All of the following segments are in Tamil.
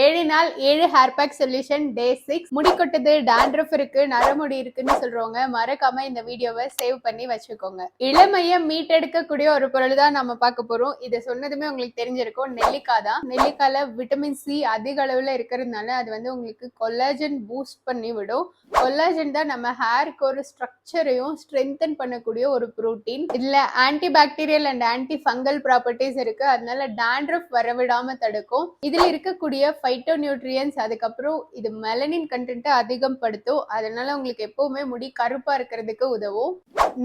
7 நாள் 7 ஹேர் பேக் சொல்யூஷன் டே 6. முடி கொட்டுது, டாண்ட்ரஃப் இருக்கு, நரமுடி இருக்குன்னு சொல்றவங்க மறக்காம இந்த வீடியோவை சேவ் பண்ணி வச்சுக்கோங்க. இளமைய மீட்டெடுக்கக்கூடிய ஒரு பொருள் தான் நம்ம பார்க்க போறோம். இதை சொன்னதுமே உங்களுக்கு தெரிஞ்சிருக்கும், நெல்லிக்காய் தான். நெல்லிக்காயில விட்டமின் சி அதிக அளவுல இருக்கிறதுனால அது உங்களுக்கு கொலாஜன் பூஸ்ட் பண்ணி விடும். கொலாஜன் தான் நம்ம ஹேருக்கு ஒரு ஸ்ட்ரக்சரையும் ஸ்ட்ரென்தன் பண்ணக்கூடிய ஒரு புரோட்டீன். இதுல anti bacterial and anti fungal properties இருக்கு. அதனால டாண்ட்ரஃப் வரவிடாம தடுக்கும். இதுல இருக்கக்கூடிய ஃபைட்டோ நியூட்ரியன்ஸ், அதுக்கப்புறம் இது மெலனின் கண்டென்ட் அதிகம் படுத்தும். அதனால உங்களுக்கு எப்பவுமே முடி கருப்பா இருக்கிறதுக்கு உதவும்.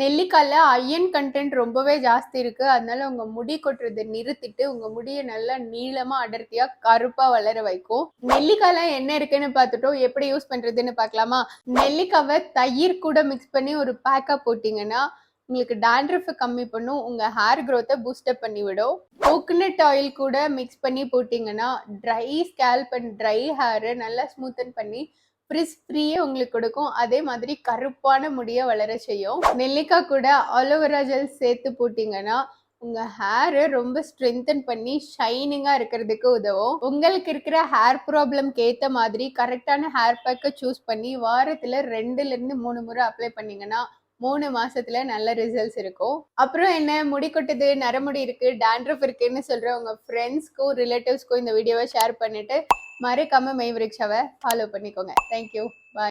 நெல்லிக்காயில அயன் கண்டென்ட் ரொம்பவே ஜாஸ்தி இருக்கு. அதனால உங்க முடி கொட்டுறது நிறுத்திட்டு உங்க முடியை நல்லா நீளமா அடர்த்தியா கருப்பா வளர வைக்கும். நெல்லிக்காயில என்ன இருக்குன்னு பார்த்துட்டோம், எப்படி யூஸ் பண்றதுன்னு பார்க்கலாமா? நெல்லிக்காவை தயிர் கூட மிக்ஸ் பண்ணி ஒரு பேக்கா போட்டீங்கன்னா உங்களுக்கு டாண்ட்ரஃப் கம்மி பண்ணும், உங்க ஹேர் க்ரோத்தை பூஸ்டப் பண்ணி விடும். கோகனட் ஆயில் கூட மிக்ஸ் பண்ணி போட்டிங்கன்னா ட்ரை ஸ்கேல்ப் அண்ட் ட்ரை ஹேரை நல்லா ஸ்மூத்தன் பண்ணி ஃப்ரிஸ் ஃப்ரீயே உங்களுக்கு கொடுக்கும். அதே மாதிரி கருப்பான முடியை வளர செய்யும். நெல்லிக்காய் கூட ஆலோவேரா ஜெல் சேர்த்து போட்டிங்கன்னா உங்க ஹேரை ரொம்ப ஸ்ட்ரென்தன் பண்ணி ஷைனிங்கா இருக்கிறதுக்கு உதவும். உங்களுக்கு இருக்கிற ஹேர் ப்ராப்ளம்க்கு ஏற்ற மாதிரி கரெக்டான ஹேர் பேக்கை சூஸ் பண்ணி வாரத்துல 2-3 முறை அப்ளை பண்ணீங்கன்னா 3 மாசத்துல நல்ல ரிசல்ட்ஸ் இருக்கும். அப்புறம் என்ன, முடி கொட்டுது, நரமுடி இருக்கு, டாண்ட்ரஃப் இருக்குன்னு சொல்ற உங்க ஃப்ரெண்ட்ஸ்க்கும் ரிலேட்டிவ்ஸ்க்கும் இந்த வீடியோவை ஷேர் பண்ணிட்டு மறக்காம மெய்விருக்ஷாவை ஃபாலோ பண்ணிக்கோங்க. தேங்க்யூ, பாய்.